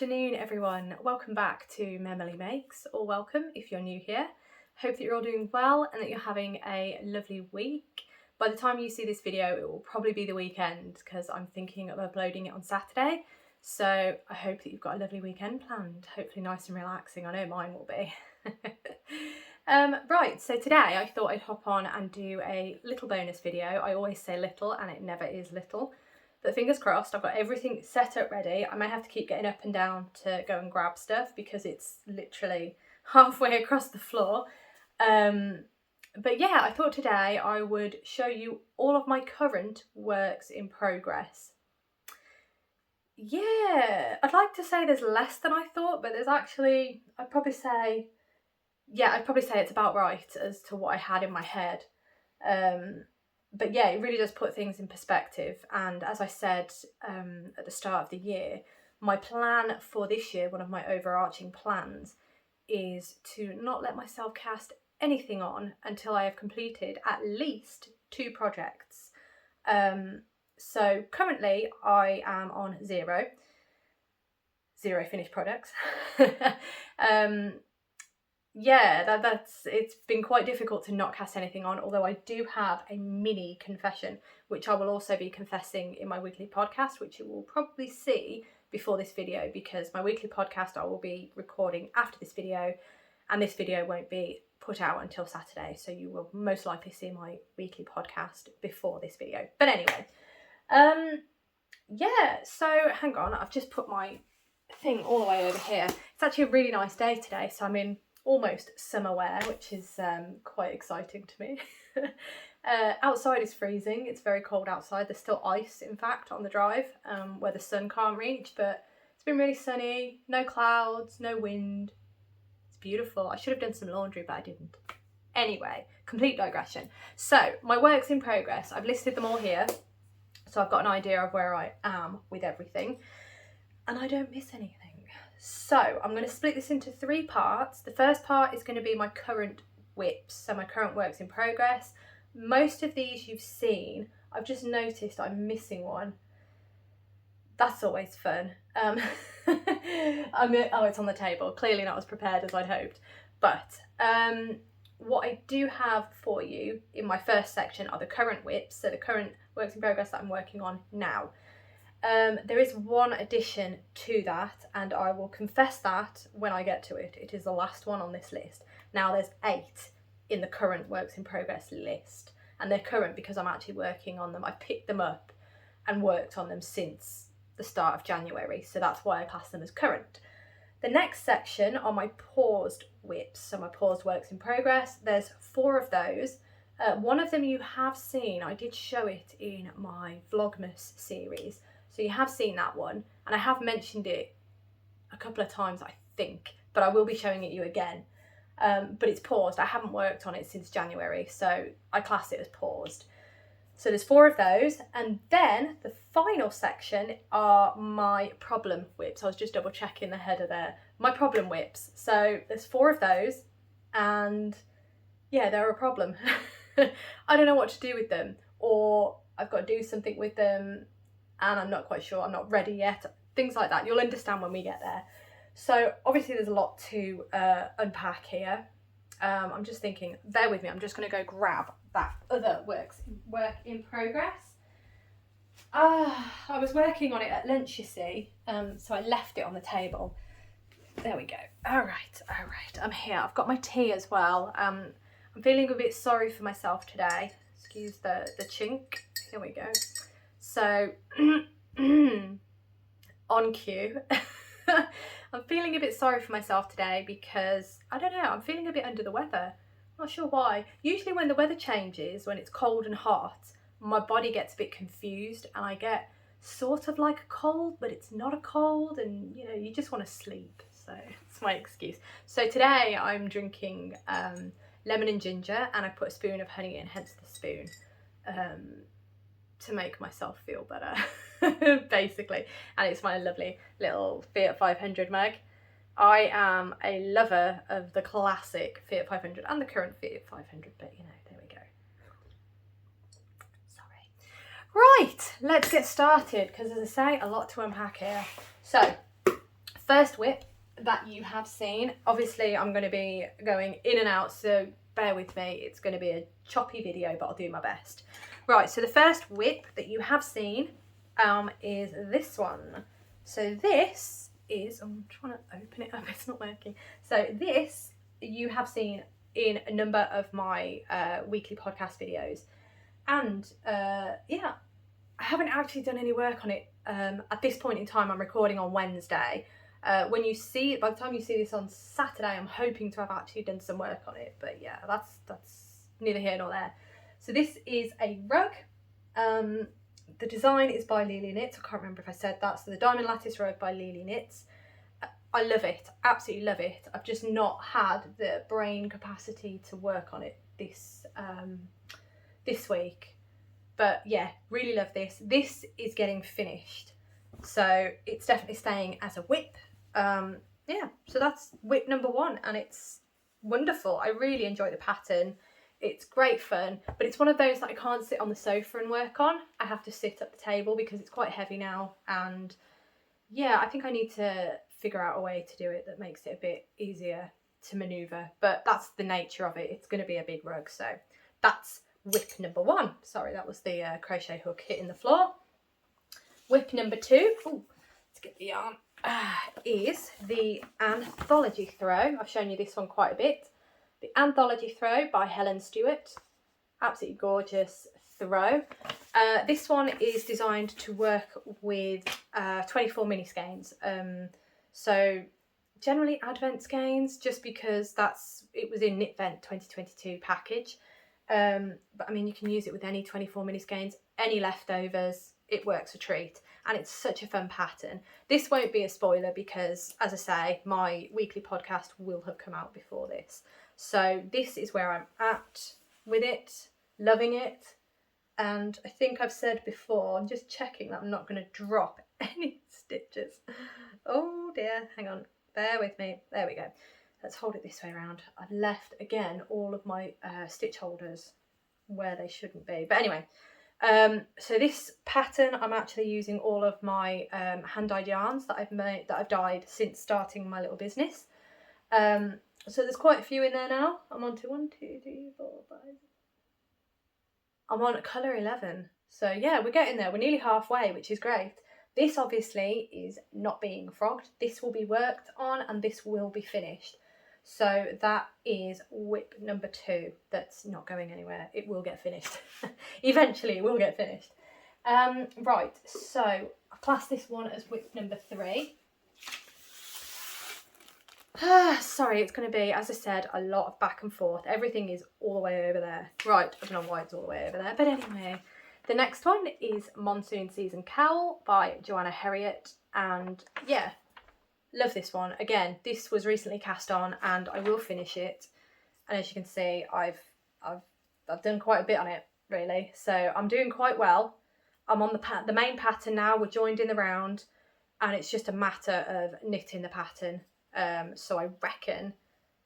afternoon, everyone. Welcome back to MemilyMakes, or welcome if you're new here. Hope that you're all doing well and that you're having a lovely week. By the time you see this video, it will probably be the weekend because I'm thinking of uploading it on Saturday. So I hope that you've got a lovely weekend planned, hopefully nice and relaxing. I know mine will be. Right, so today I thought I'd hop on and do a little bonus video. I always say little and it never is little. But fingers crossed, I've got everything set up ready. I may have to keep getting up and down to go and grab stuff because it's literally halfway across the floor. But yeah, I thought today I would show you all of my current works in progress. Yeah, I'd like to say there's less than I thought, but there's actually, I'd probably say it's about right as to what I had in my head. But yeah, it really does put things in perspective. And as I said at the start of the year, my plan for this year, one of my overarching plans, is to not let myself cast anything on until I have completed at least 2 projects. So currently I am on zero finished products. Yeah, it's been quite difficult to not cast anything on, although I do have a mini confession, which I will also be confessing in my weekly podcast, which you will probably see before this video, because my weekly podcast I will be recording after this video, and this video won't be put out until Saturday, so you will most likely see my weekly podcast before this video. But anyway, yeah, so hang on, I've just put my thing all the way over here. It's actually a really nice day today, so I'm in almost summer wear, which is quite exciting to me. Outside is freezing. It's very cold outside. There's still ice, in fact, on the drive where the sun can't reach, but it's been really sunny, no clouds, no wind. It's beautiful. I should have done some laundry, but I didn't. Anyway, complete digression. So my works in progress, I've listed them all here, so I've got an idea of where I am with everything, and I don't miss anything. So I'm going to split this into 3 parts. The first part is going to be my current WIPs, so my current works in progress. Most of these you've seen. I've just noticed I'm missing one. That's always fun. Oh, it's on the table. Clearly not as prepared as I'd hoped. But what I do have for you in my first section are the current WIPs, so the current works in progress that I'm working on now. There is one addition to that, and I will confess that when I get to it. It is the last one on this list. Now there's 8 in the current works in progress list, and they're current because I'm actually working on them. I picked them up and worked on them since the start of January, so that's why I class them as current. The next section are my paused WIPs, so my paused works in progress. There's 4 of those. One of them you have seen. I did show it in my Vlogmas series. So you have seen that one, and I have mentioned it a couple of times, I think, but I will be showing it you again. But it's paused. I haven't worked on it since January, so I class it as paused. So there's 4 of those, and then the final section are my problem WIPs. I was just double checking the header there. My problem WIPs. So there's 4 of those, and yeah, they're a problem. I don't know what to do with them, or I've got to do something with them, and I'm not quite sure, I'm not ready yet, things like that. You'll understand when we get there. So obviously there's a lot to unpack here. I'm just thinking, bear with me, I'm just going to go grab that other work in progress. I was working on it at lunch, you see, so I left it on the table. There we go. All right, I'm here. I've got my tea as well. I'm feeling a bit sorry for myself today. Excuse the chink. Here we go. So, on cue, I'm feeling a bit sorry for myself today because, I don't know, I'm feeling a bit under the weather. Not sure why. Usually when the weather changes, when it's cold and hot, my body gets a bit confused and I get sort of like a cold, but it's not a cold, and you know, you just want to sleep. So it's my excuse. So today I'm drinking lemon and ginger, and I put a spoon of honey in, hence the spoon. To make myself feel better, basically. And it's my lovely little Fiat 500 mug. I am a lover of the classic Fiat 500 and the current Fiat 500, but you know, there we go. Sorry. Right, let's get started, because as I say, a lot to unpack here. So, first WIP that you have seen, obviously I'm going to be going in and out, so bear with me, it's going to be a choppy video, but I'll do my best. Right, so the first WIP that you have seen is this one. So this is, I'm trying to open it up, it's not working. So this you have seen in a number of my weekly podcast videos, and yeah, I haven't actually done any work on it at this point in time. I'm recording on Wednesday. When you see it, by the time you see this on Saturday, I'm hoping to have actually done some work on it, but yeah, that's neither here nor there. So this is a rug. The design is by Lily Knits. I can't remember if I said that. So the Diamond Lattice Rug by Lily Knits. I love it, absolutely love it. I've just not had the brain capacity to work on it this week. But yeah, really love this. This is getting finished, so it's definitely staying as a WIP. Yeah, so that's WIP number 1, and it's wonderful. I really enjoy the pattern. It's great fun, but it's one of those that I can't sit on the sofa and work on. I have to sit at the table because it's quite heavy now, and yeah, I think I need to figure out a way to do it that makes it a bit easier to manoeuvre, but that's the nature of it. It's going to be a big rug, so that's WIP number 1. Sorry, that was the crochet hook hitting the floor. WIP number 2, ooh, let's get the yarn, is the Anthology Throw. I've shown you this one quite a bit. The Anthology Throw by Helen Stewart. Absolutely gorgeous throw. This one is designed to work with 24 mini skeins. So generally advent skeins, just because it was in Knit Vent 2022 package. But I mean, you can use it with any 24 mini skeins, any leftovers, it works a treat, and it's such a fun pattern. This won't be a spoiler because, as I say, my weekly podcast will have come out before this. So this is where I'm at with it, loving it, and I think I've said before, I'm just checking that I'm not going to drop any stitches. Oh dear, hang on, bear with me, there we go. Let's hold it this way around. I've left, again, all of my stitch holders where they shouldn't be. But anyway, so this pattern, I'm actually using all of my hand-dyed yarns that I've dyed since starting my little business. So there's quite a few in there now. I'm on to 1, 2, 3, 4, 5. I'm on colour 11. So yeah, we're getting there. We're nearly halfway, which is great. This obviously is not being frogged. This will be worked on and this will be finished. So that is WIP number 2. That's not going anywhere. It will get finished. Eventually it will get finished. Right, so I class this one as WIP number 3. Sorry, it's going to be, as I said, a lot of back and forth. Everything is all the way over there. Right, I don't know why it's all the way over there. But anyway, the next one is Monsoon Season Cowl by Joanna Herriot. And yeah, love this one. Again, this was recently cast on and I will finish it. And as you can see, I've done quite a bit on it, really. So I'm doing quite well. I'm on the main pattern now. We're joined in the round. And it's just a matter of knitting the pattern. So I reckon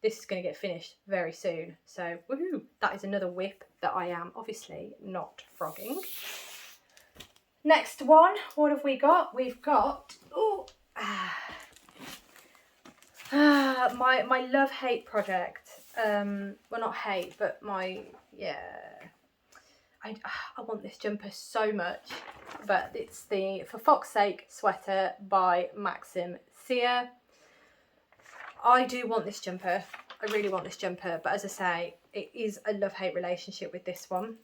this is going to get finished very soon. So woohoo! That is another WIP that I am obviously not frogging. Next one, what have we got? We've got my love-hate project. Well, not hate, but I want this jumper so much, but it's the For Fox's Sake sweater by Maxim Sia. I do want this jumper. I really want this jumper, but as I say, it is a love-hate relationship with this one.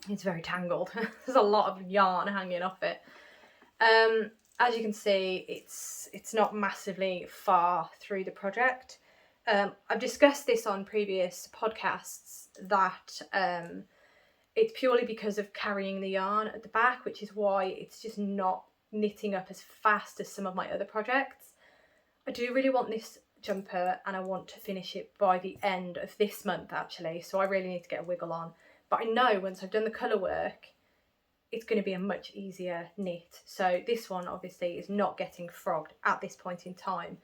It's very tangled. There's a lot of yarn hanging off it. As you can see, it's not massively far through the project. I've discussed this on previous podcasts that it's purely because of carrying the yarn at the back, which is why it's just not knitting up as fast as some of my other projects. I do really want this jumper and I want to finish it by the end of this month actually, so I really need to get a wiggle on. But I know once I've done the colour work, it's going to be a much easier knit. So this one obviously is not getting frogged at this point in time.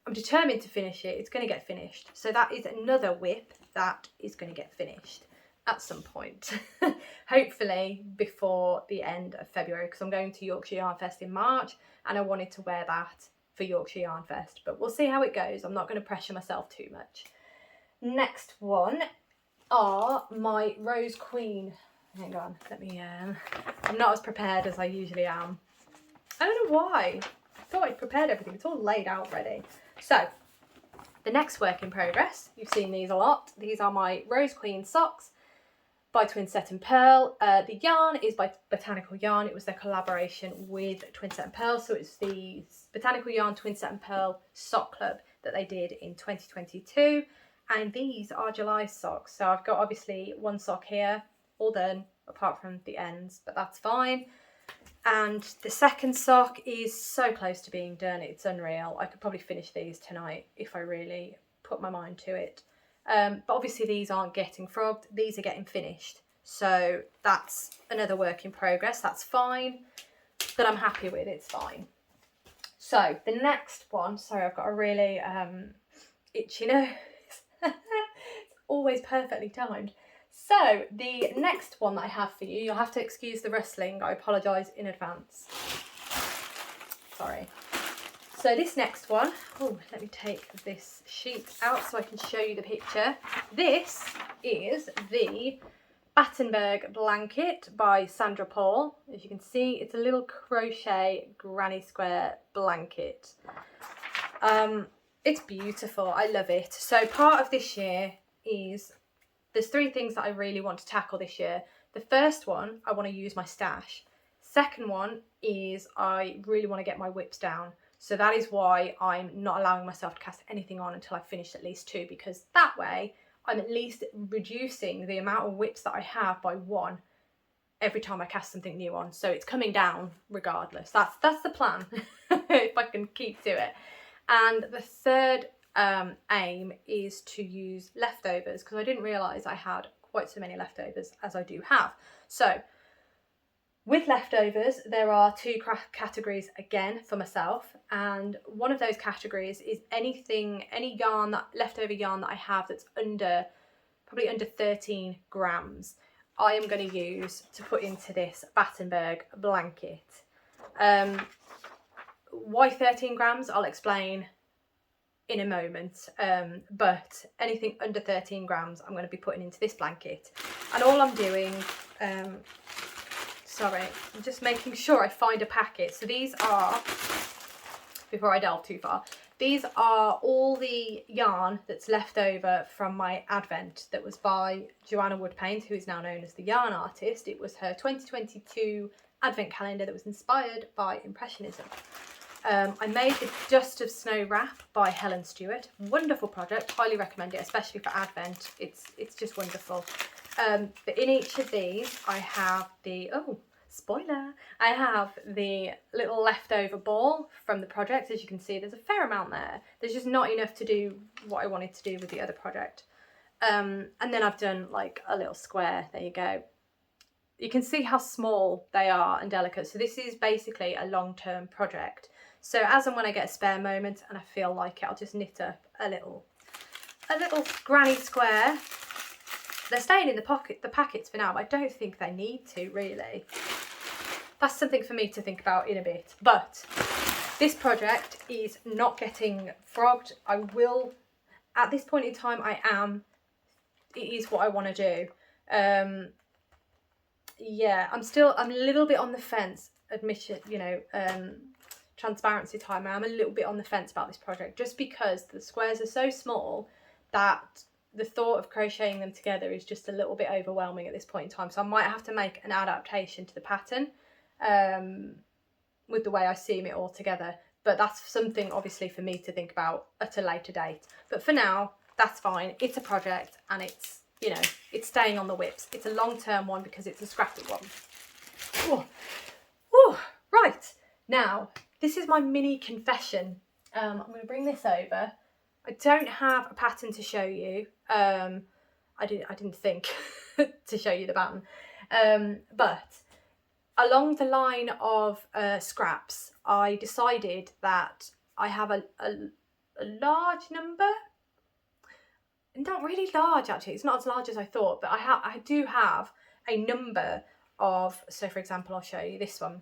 I'm determined to finish it. It's going to get finished. So that is another WIP that is going to get finished at some point. Hopefully before the end of February, because I'm going to Yorkshire Yarn Fest in March and I wanted to wear that for Yorkshire Yarn Fest, but we'll see how it goes. I'm not going to pressure myself too much. Next one are my Rose Queen. Hang on, let me, I'm not as prepared as I usually am. I don't know why. I thought I'd prepared everything. It's all laid out ready. So, the next work in progress, you've seen these a lot. These are my Rose Queen socks by Twinset and Pearl. The yarn is by Botanical Yarn. It was their collaboration with Twinset and Pearl. So it's the Botanical Yarn Twinset and Pearl sock club that they did in 2022. And these are July socks. So I've got obviously one sock here, all done, apart from the ends, but that's fine. And the second sock is so close to being done, it's unreal. I could probably finish these tonight if I really put my mind to it. But obviously these aren't getting frogged, these are getting finished. So that's another work in progress, that's fine. But I'm happy with it, it's fine. So the next one, sorry, I've got a really itchy nose. It's always perfectly timed. So the next one that I have for you, you'll have to excuse the rustling, I apologise in advance. Sorry. So this next one, oh, let me take this sheet out so I can show you the picture. This is the Battenberg blanket by Sandra Paul. As you can see, it's a little crochet granny square blanket. It's beautiful, I love it. So part of this year is, there's three things that I really want to tackle this year. The first one, I want to use my stash. Second one is I really want to get my WIPs down. So that is why I'm not allowing myself to cast anything on until I've finished at least 2, because that way I'm at least reducing the amount of WIPs that I have by 1 every time I cast something new on. So it's coming down regardless. That's the plan, if I can keep to it. And the third aim is to use leftovers, because I didn't realise I had quite so many leftovers as I do have. So with leftovers, there are 2 categories again for myself, and one of those categories is any yarn, that leftover yarn that I have that's probably under 13 grams, I am going to use to put into this Battenberg blanket. Why 13 grams? I'll explain in a moment, but anything under 13 grams I'm going to be putting into this blanket. And all I'm doing, sorry, I'm just making sure I find a packet. So these are, before I delve too far, these are all the yarn that's left over from my advent that was by Joanna Woodpaint, who is now known as the Yarn Artist. It was her 2022 advent calendar that was inspired by Impressionism. I made the Dust of Snow wrap by Helen Stewart. Wonderful product, highly recommend it, especially for Advent. It's just wonderful. But in each of these I have the, oh, spoiler, I have the little leftover ball from the project. As you can see, there's a fair amount there. There's just not enough to do what I wanted to do with the other project. And then I've done like a little square, there you go. You can see how small they are and delicate. So this is basically a long-term project. So as and when I get a spare moment and I feel like it, I'll just knit up a little granny square. They're staying in the packets for now, but I don't think they need to really. That's something for me to think about in a bit. But this project is not getting frogged. I will, at this point in time, it is what I want to do. Yeah, I'm a little bit on the fence, admission, transparency time. I'm a little bit on the fence about this project, just because the squares are so small that the thought of crocheting them together is just a little bit overwhelming at this point in time. So I might have to make an adaptation to the pattern with the way I seam it all together. But that's something obviously for me to think about at a later date. But for now, that's fine. It's a project and it's, it's staying on the WIPs. It's a long-term one because it's a scrappy one. Ooh. Ooh. Right, now, this is my mini confession. I'm going to bring this over. I don't have a pattern to show you. I didn't think to show you the pattern. But along the line of scraps, I decided that I have a large number. Not really large, actually. It's not as large as I thought, but I do have a number of, so for example, I'll show you this one.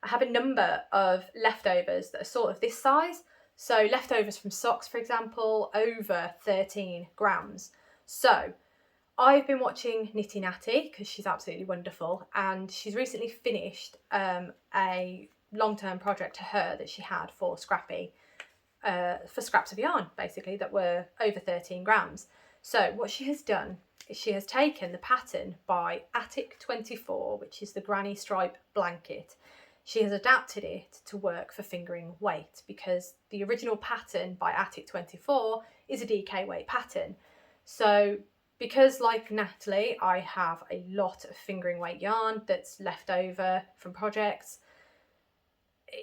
I have a number of leftovers that are sort of this size. So leftovers from socks, for example, over 13 grams. So I've been watching Nitty Natty because she's absolutely wonderful, and she's recently finished a long-term project to her that she had for Scrappy, for scraps of yarn, basically, that were over 13 grams. So what she has done is she has taken the pattern by Attic 24, which is the granny stripe blanket. She has adapted it to work for fingering weight, because the original pattern by Attic 24 is a DK weight pattern. So because, like Natalie, I have a lot of fingering weight yarn that's left over from projects,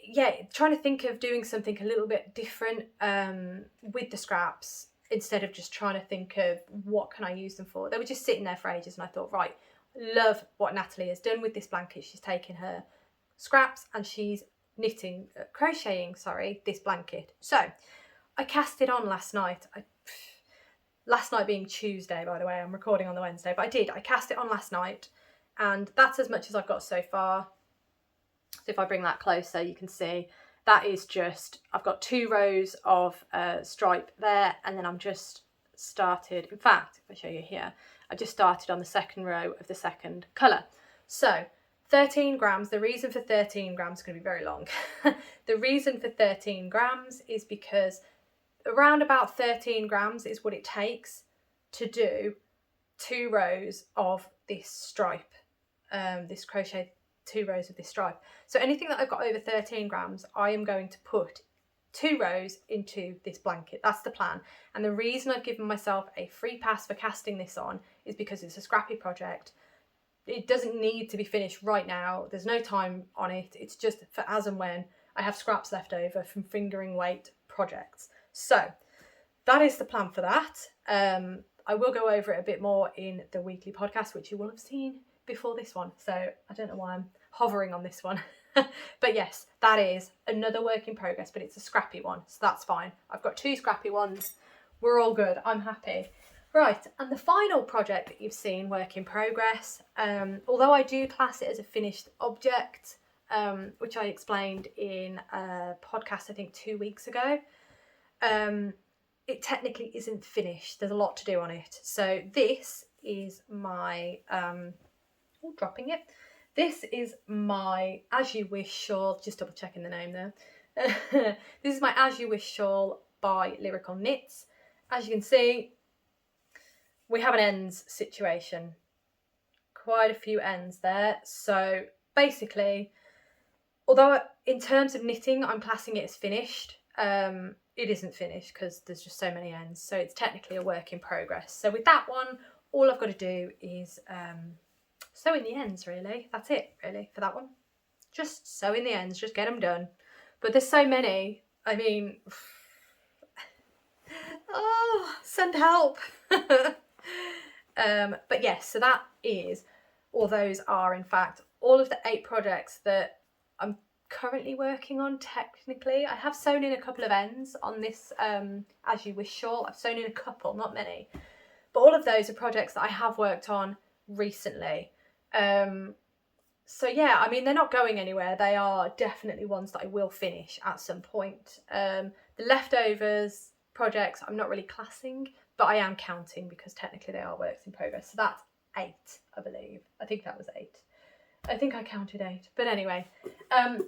yeah, trying to think of doing something a little bit different with the scraps, instead of just trying to think of what can I use them for. They were just sitting there for ages, and I thought, right, love what Natalie has done with this blanket. She's taken her scraps and she's crocheting this blanket. So I cast it on last night. Last night being Tuesday, by the way, I'm recording on the Wednesday, but I cast it on last night, and that's as much as I've got so far. So if I bring that closer, you can see that is just, I've got 2 rows of stripe there, and then I'm just started, in fact, if I show you here, I just started on the second row of the second colour. So 13 grams, the reason for 13 grams is going to be very long. The reason for 13 grams is because around about 13 grams is what it takes to do 2 rows of this stripe, this crochet 2 rows of this stripe. So anything that I've got over 13 grams, I am going to put 2 rows into this blanket. That's the plan. And the reason I've given myself a free pass for casting this on is because it's a scrappy project. It doesn't need to be finished right now. There's no time on it. It's just for as and when I have scraps left over from fingering weight projects. So that is the plan for that. I will go over it a bit more in the weekly podcast, which you will have seen before this one. So I don't know why I'm hovering on this one. But yes, that is another work in progress, but it's a scrappy one. So that's fine. I've got 2 scrappy ones. We're all good. I'm happy. Right, and the final project that you've seen, work in progress, although I do class it as a finished object, which I explained in a podcast, I think 2 weeks ago, it technically isn't finished. There's a lot to do on it. So this is my, dropping it. This is my As You Wish shawl, just double checking the name there. This is my As You Wish shawl by Lyrical Knits. As you can see, we have an ends situation. Quite a few ends there. So basically, although in terms of knitting, I'm classing it as finished, it isn't finished because there's just so many ends. So it's technically a work in progress. So with that one, all I've got to do is sew in the ends, really. That's it, really, for that one. Just sew in the ends, just get them done. But there's so many, I mean, oh, send help. But yes, so that is, or those are in fact, all of the 8 projects that I'm currently working on. Technically, I have sewn in a couple of ends on this As You Wish shawl. I've sewn in a couple, not many, but all of those are projects that I have worked on recently. So yeah, I mean, they're not going anywhere. They are definitely ones that I will finish at some point. The leftovers projects I'm not really classing, but I am counting because technically they are works in progress. So that's 8, I believe. I think that was 8. I think I counted 8. But anyway,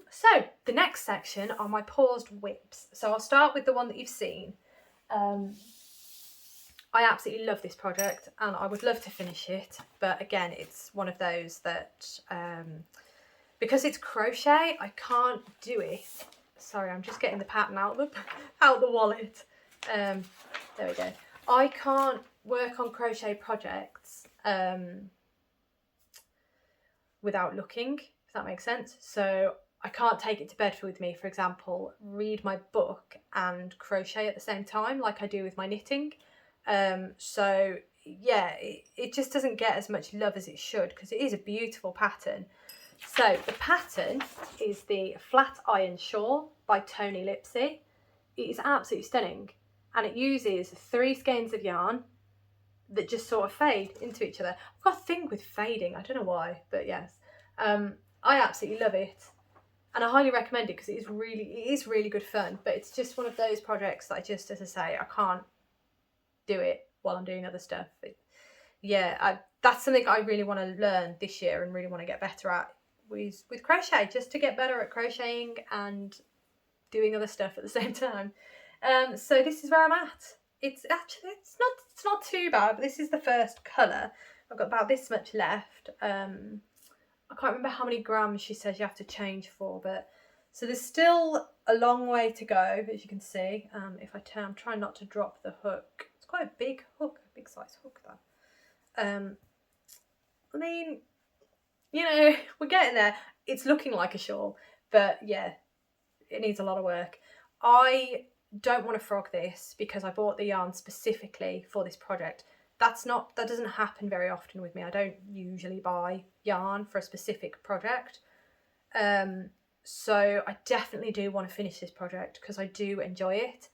so the next section are my paused WIPs. So I'll start with the one that you've seen. I absolutely love this project and I would love to finish it. But again, it's one of those that, because it's crochet, I can't do it. Sorry, I'm just getting the pattern out the wallet. There we go. I can't work on crochet projects without looking, if that makes sense. So I can't take it to bed with me, for example, read my book and crochet at the same time like I do with my knitting. So yeah, it just doesn't get as much love as it should because it is a beautiful pattern. So the pattern is the Flat Iron Shawl by Tony Lipsy. It is absolutely stunning and it uses 3 skeins of yarn that just sort of fade into each other. I've got a thing with fading, I don't know why, but yes. I absolutely love it. and I highly recommend it because it is really good fun. But it's just one of those projects that I just, as I say, I can't do it while I'm doing other stuff. That's something I really want to learn this year and really want to get better at with crochet, just to get better at crocheting and doing other stuff at the same time. So this is where I'm at. It's not too bad, but this is the first colour. I've got about this much left. I can't remember how many grams she says you have to change for, but so there's still a long way to go, as you can see. If I turn, I'm trying not to drop the hook. It's quite a big hook, a big size hook though. I mean, you know, we're getting there. It's looking like a shawl, but yeah, it needs a lot of work. I don't want to frog this because I bought the yarn specifically for this project. That doesn't happen very often with me. I don't usually buy yarn for a specific project. So I definitely do want to finish this project because I do enjoy it.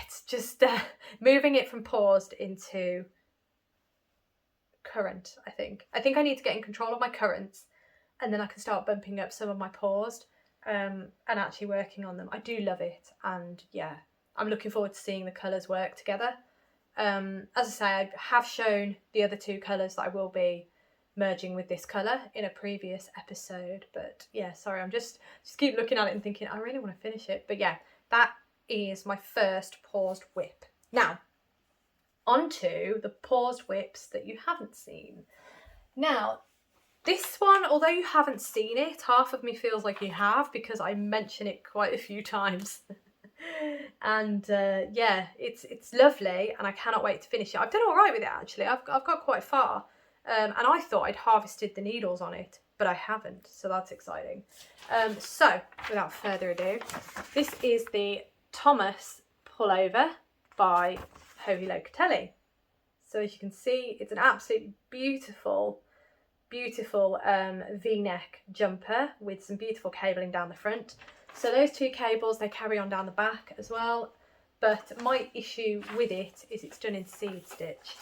It's just moving it from paused into current, I think. I think I need to get in control of my currents, and then I can start bumping up some of my paused and actually working on them. I do love it, and yeah, I'm looking forward to seeing the colours work together. As I say, I have shown the other two colours that I will be merging with this colour in a previous episode, but yeah, sorry, I'm just keep looking at it and thinking I really want to finish it. But yeah, that is my first paused WIP. Now, onto the paused WIPs that you haven't seen. Now, this one, although you haven't seen it, half of me feels like you have because I mention it quite a few times. And yeah, it's lovely, and I cannot wait to finish it. I've done all right with it actually. I've got quite far, and I thought I'd harvested the needles on it, but I haven't, so that's exciting. So without further ado, this is the Thomas pullover by Hohi Locatelli. So as you can see, it's an absolutely beautiful V-neck jumper with some beautiful cabling down the front. So those two cables, they carry on down the back as well, but my issue with it is it's done in seed stitch,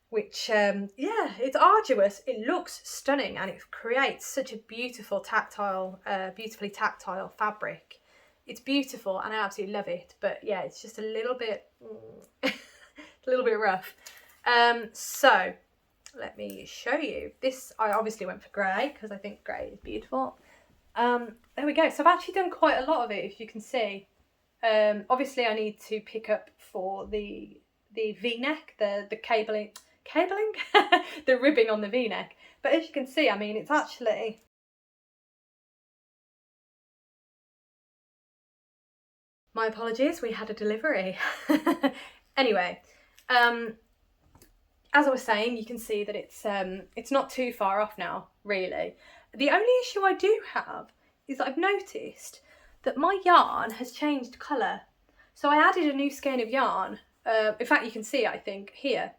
which yeah, it's arduous. It looks stunning and it creates such a beautiful tactile, beautifully tactile fabric. It's beautiful and I absolutely love it, but yeah, it's just a little bit rough. So let me show you this. I obviously went for grey because I think grey is beautiful. There we go. So I've actually done quite a lot of it, if you can see. Obviously I need to pick up for the V-neck, the cabling, the ribbing on the V-neck. But as you can see, I mean, it's actually, my apologies, we had a delivery. Anyway, as I was saying, you can see that it's not too far off now, really. The only issue I do have is that I've noticed that my yarn has changed colour. So I added a new skein of yarn. In fact, you can see, I think, here.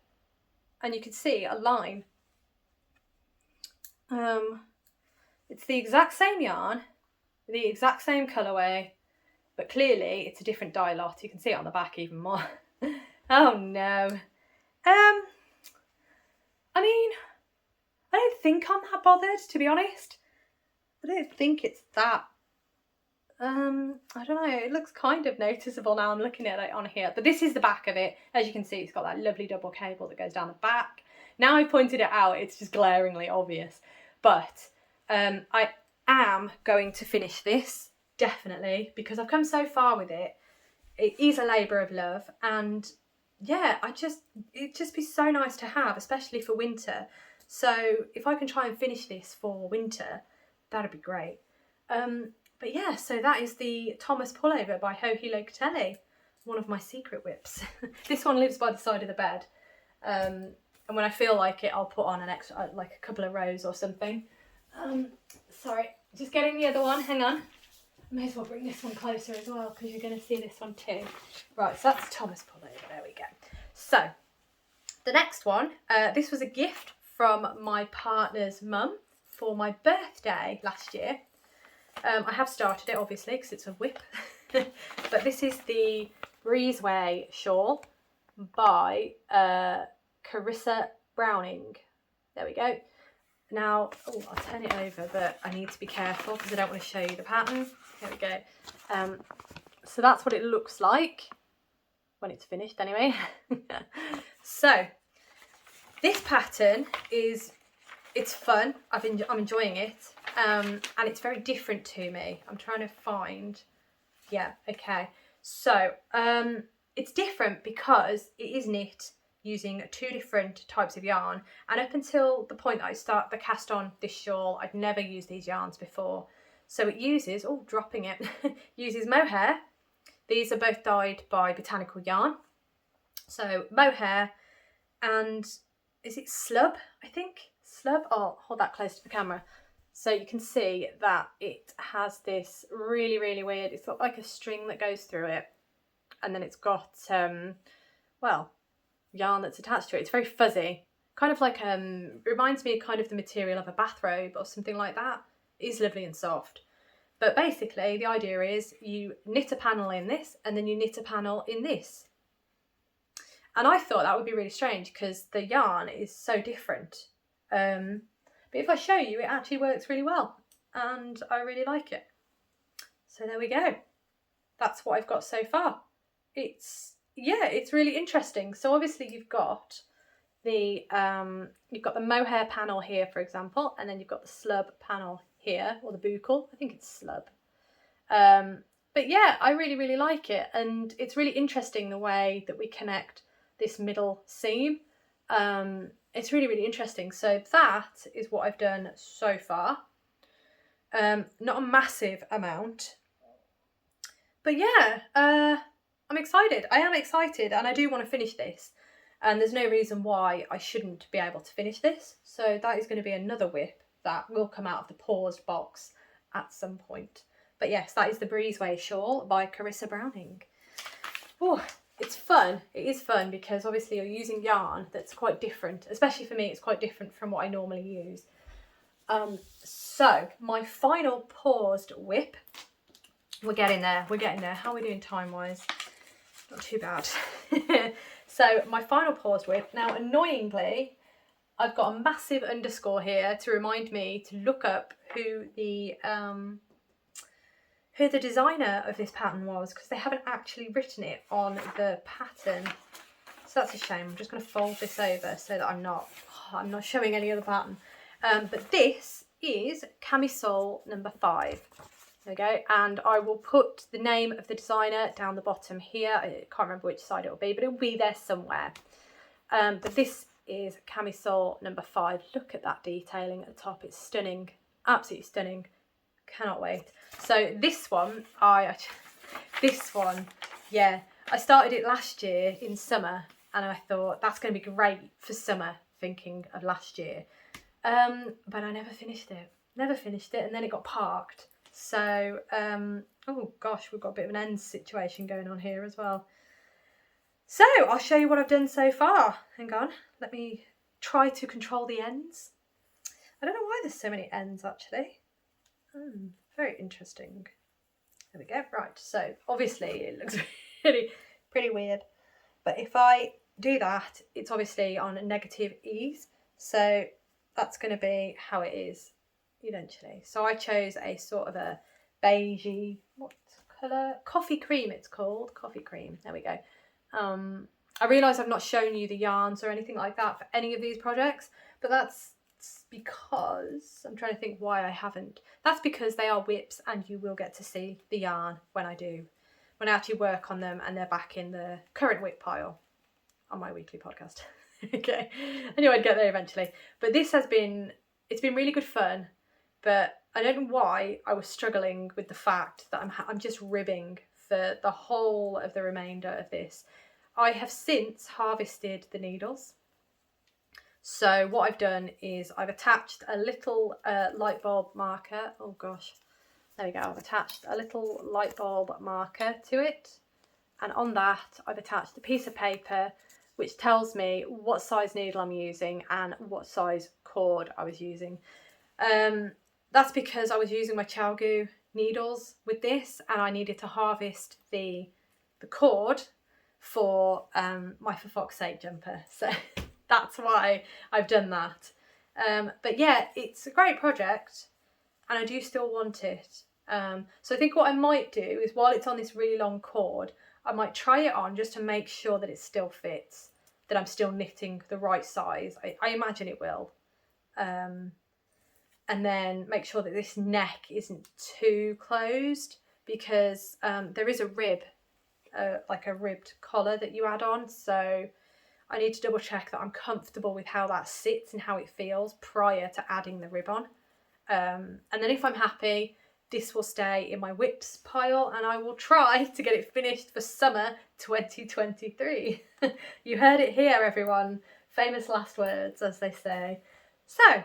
And you can see a line. It's the exact same yarn, the exact same colourway, but clearly it's a different dye lot. You can see it on the back even more. Oh no. I mean, I don't think I'm that bothered, to be honest. I don't think it's that, I don't know, it looks kind of noticeable now I'm looking at it on here. But this is the back of it. As you can see, it's got that lovely double cable that goes down the back. Now I've pointed it out, it's just glaringly obvious. But I am going to finish this, definitely, because I've come so far with it. It is a labour of love, and yeah, it'd just be so nice to have, especially for winter. So if I can try and finish this for winter, that'd be great. But yeah, so that is the Thomas pullover by Hohi Locatelli, one of my secret WIPs. This one lives by the side of the bed, and when I feel like it, I'll put on an extra, like a couple of rows or something. Sorry, just getting the other one, hang on. I may as well bring this one closer as well because you're going to see this one too. Right, so that's Thomas pullover, there we go. So, the next one, this was a gift from my partner's mum for my birthday last year. I have started it, obviously, because it's a WIP. But this is the Breezeway shawl by Carissa Browning. There we go. Now, oh, I'll turn it over, but I need to be careful because I don't want to show you the pattern. Here we go. So that's what it looks like when it's finished anyway. So this pattern it's fun. I'm enjoying it, and it's very different to me. I'm trying to find, yeah, okay. So it's different because it is knit using 2 different types of yarn, and up until the point that I start the cast on this shawl, I'd never used these yarns before. So it uses, oh, dropping it, uses mohair. These are both dyed by Botanical Yarn. So mohair and, is it slub, I think? Slub? Oh, hold that close to the camera. So you can see that it has this really, really weird, it's got like a string that goes through it. And then it's got, well, yarn that's attached to it. It's very fuzzy. Kind of like, reminds me kind of the material of a bathrobe or something like that. It is lovely and soft. But basically the idea is you knit a panel in this and then you knit a panel in this. And I thought that would be really strange because the yarn is so different. But if I show you, it actually works really well and I really like it. So there we go. That's what I've got so far. It's really interesting. So obviously you've got the mohair panel here, for example, and then you've got the slub panel here, or the buckle. I think it's slub. But yeah, I really, really like it. And it's really interesting the way that we connect this middle seam. It's really, really interesting. So that is what I've done so far. Not a massive amount, but yeah, I'm excited. I am excited and I do want to finish this. And there's no reason why I shouldn't be able to finish this. So that is going to be another WIP that will come out of the paused box at some point. But yes, that is the Breezeway shawl by Carissa Browning. Oh, it's fun. It is fun because obviously you're using yarn that's quite different. Especially for me, it's quite different from what I normally use. So my final paused WIP. We're getting there. We're getting there. How are we doing time-wise? Not too bad. So my final paused WIP. Now, annoyingly, I've got a massive underscore here to remind me to look up who the designer of this pattern was, because they haven't actually written it on the pattern. So that's a shame. I'm just going to fold this over so that I'm not showing any other pattern. But this is camisole number 5. There we go. And I will put the name of the designer down the bottom here. I can't remember which side it will be, but it will be there somewhere. But this is camisole number 5. Look at that detailing at the top. It's stunning. Absolutely stunning. Cannot wait. So this one, yeah, I started it last year in summer and I thought that's going to be great for summer, thinking of last year. But I never finished it. And then it got parked. So, oh gosh, we've got a bit of an ends situation going on here as well. So I'll show you what I've done so far. Hang on, let me try to control the ends. I don't know why there's so many ends actually. Very interesting. There we go. Right, so obviously it looks pretty weird. But if I do that, it's obviously on a negative ease. So that's going to be how it is eventually. So I chose a sort of a beigey, what colour? Coffee cream it's called. Coffee cream. There we go. I realise I've not shown you the yarns or anything like that for any of these projects, but that's because, I'm trying to think why I haven't. That's because they are WIPs and you will get to see the yarn when I actually work on them and they're back in the current WIP pile on my weekly podcast. Okay, I knew I'd get there eventually. But this it's been really good fun, but I don't know why I was struggling with the fact that I'm just ribbing for the whole of the remainder of this. I have since harvested the needles. So what I've done is I've attached a little light bulb marker. Oh gosh, there we go. I've attached a little light bulb marker to it. And on that, I've attached a piece of paper which tells me what size needle I'm using and what size cord I was using. That's because I was using my ChowGoo needles with this and I needed to harvest the cord for my For Fox's Sake jumper. So that's why I've done that. But yeah, it's a great project and I do still want it. So I think what I might do is, while it's on this really long cord, I might try it on just to make sure that it still fits, that I'm still knitting the right size. I imagine it will. And then make sure that this neck isn't too closed, because there is a rib, like a ribbed collar that you add on. So I need to double check that I'm comfortable with how that sits and how it feels prior to adding the rib on. And then if I'm happy, this will stay in my WIPs pile and I will try to get it finished for summer 2023. You heard it here, everyone. Famous last words, as they say. So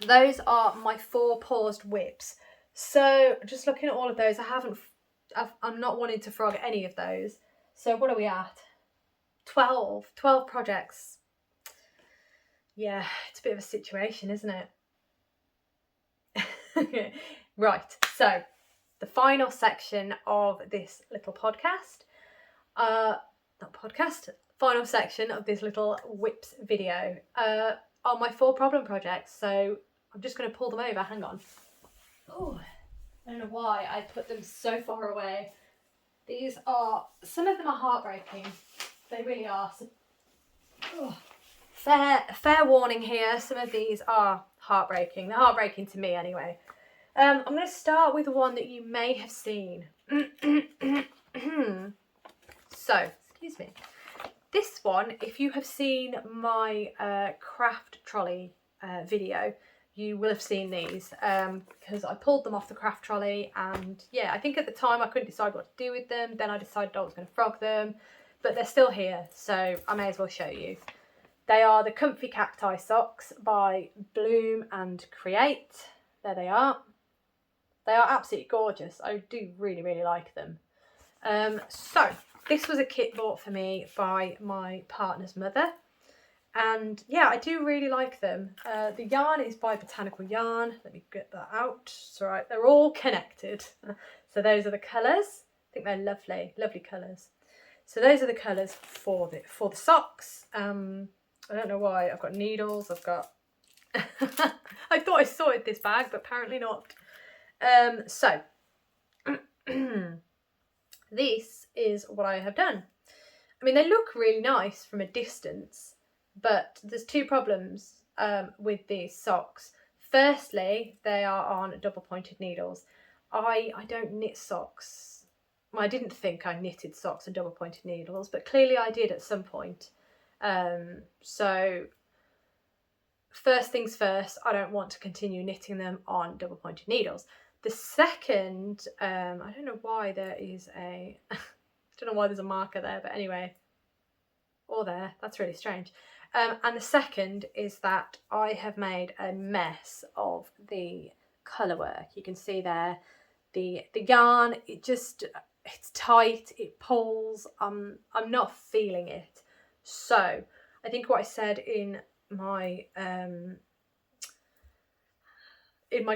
those are my 4 paused WIPs. So just looking at all of those, I'm not wanting to frog any of those. So what are we at? 12 projects. Yeah, it's a bit of a situation, isn't it? Right, so the final section of this little podcast, final section of this little WIPs video are my 4 problem projects. So I'm just going to pull them over. Hang on. Oh, I don't know why I put them so far away. Some of them are heartbreaking. They really are. So, fair warning here. Some of these are heartbreaking. They're heartbreaking to me anyway. I'm going to start with one that you may have seen. So, excuse me. This one, if you have seen my craft trolley video, you will have seen these, because I pulled them off the craft trolley, and yeah, I think at the time I couldn't decide what to do with them. Then I decided I was going to frog them, but they're still here, so I may as well show you. They are the Comfy Cacti Socks by Bloom and Create. There they are. They are absolutely gorgeous. I do really, really like them. So this was a kit bought for me by my partner's mother. And yeah, I do really like them. The yarn is by Botanical Yarn. Let me get that out. It's all right. They're all connected. So those are the colours. I think they're lovely, lovely colours. So those are the colours for the socks. I don't know why. I've got needles. I've got... I thought I sorted this bag, but apparently not. So this is what I have done. I mean, they look really nice from a distance, but there's 2 problems with these socks. Firstly, they are on double pointed needles. I don't knit socks. Well, I didn't think I knitted socks on double pointed needles, but clearly I did at some point. So first things first, I don't want to continue knitting them on double pointed needles. The second, I don't know why there is I don't know why there's a marker there, but anyway, or there, that's really strange. And the second is that I have made a mess of the colour work. You can see there, the yarn, it's tight, it pulls, I'm not feeling it. So I think what I said in my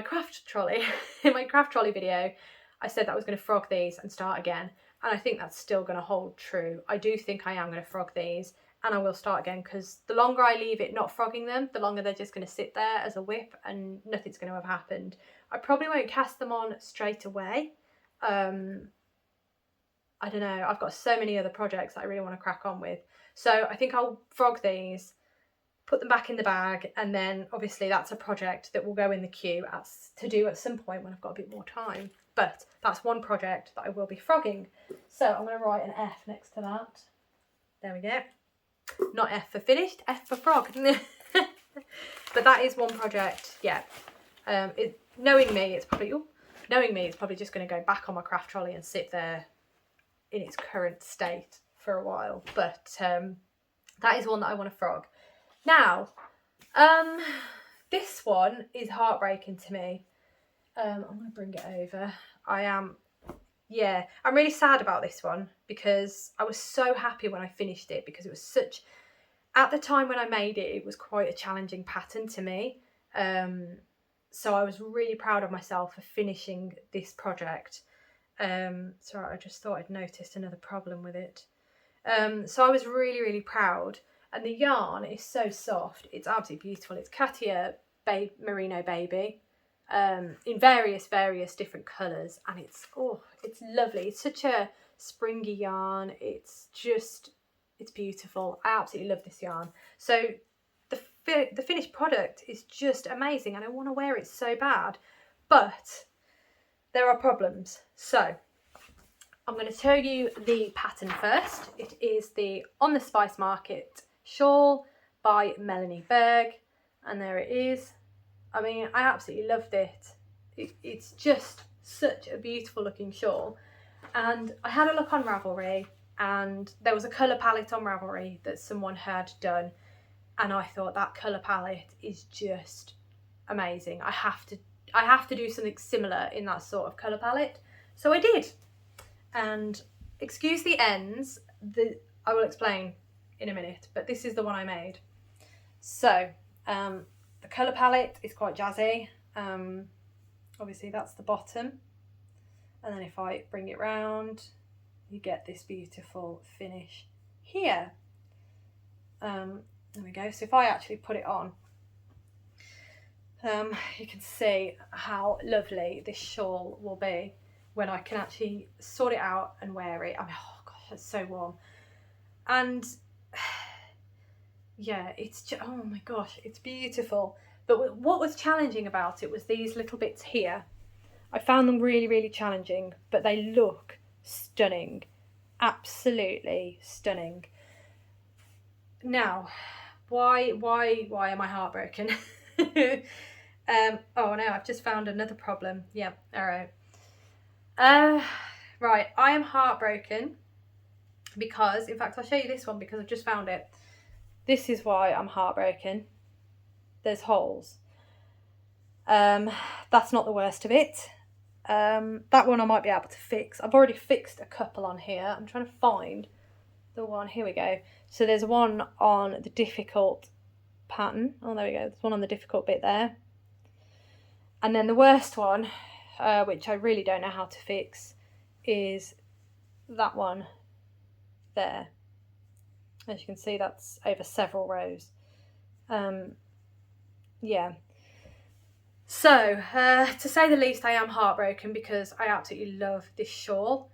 craft trolley video, I said that I was going to frog these and start again, and I think that's still going to hold true. I do think I am going to frog these and I will start again, because the longer I leave it not frogging them, the longer they're just going to sit there as a WIP and nothing's going to have happened. I probably won't cast them on straight away. I don't know, I've got so many other projects that I really want to crack on with, so I think I'll frog these, put them back in the bag, and then obviously that's a project that will go in the queue to do at some point when I've got a bit more time. But that's one project that I will be frogging. So I'm going to write an F next to that. There we go. Not F for finished, F for frog. But that is one project, yeah. Knowing me, it's probably just going to go back on my craft trolley and sit there in its current state for a while. But that is one that I want to frog. Now, this one is heartbreaking to me. I'm going to bring it over. I'm really sad about this one, because I was so happy when I finished it, because it was at the time when I made it, it was quite a challenging pattern to me. So I was really proud of myself for finishing this project. Sorry, I just thought I'd noticed another problem with it. So I was really, really proud. And the yarn is so soft. It's absolutely beautiful. It's Katia Merino Baby, in various different colours, and it's lovely. It's such a springy yarn. It's beautiful. I absolutely love this yarn. So the finished product is just amazing, and I want to wear it so bad, but there are problems. So I'm going to show you the pattern first. It is the On the Spice Market shawl by Melanie Berg, and there it is. I mean, I absolutely loved it. It's just such a beautiful looking shawl. And I had a look on Ravelry, and there was a colour palette on Ravelry that someone had done, and I thought that colour palette is just amazing. I have to do something similar in that sort of colour palette. So I did. And excuse the ends, I will explain in a minute, but this is the one I made. So the colour palette is quite jazzy. Obviously that's the bottom, and then if I bring it round, you get this beautiful finish here. There we go. So if I actually put it on, you can see how lovely this shawl will be when I can actually sort it out and wear it. I mean, oh gosh, it's so warm. And yeah, oh my gosh, it's beautiful. But what was challenging about it was these little bits here. I found them really challenging, but they look stunning. Absolutely stunning. Now, why am I heartbroken? Oh no, I've just found another problem. Yeah, all right. Right, I am heartbroken because, in fact, I'll show you this one because I've just found it. This is why I'm heartbroken. There's holes. That's not the worst of it. That one I might be able to fix. I've already fixed a couple on here. I'm trying to find the one. Here we go. So there's one on the difficult pattern. Oh, there we go. There's one on the difficult bit there. And then the worst one, which I really don't know how to fix, is that one there. As you can see, that's over several rows. Yeah. So, to say the least, I am heartbroken because I absolutely love this shawl.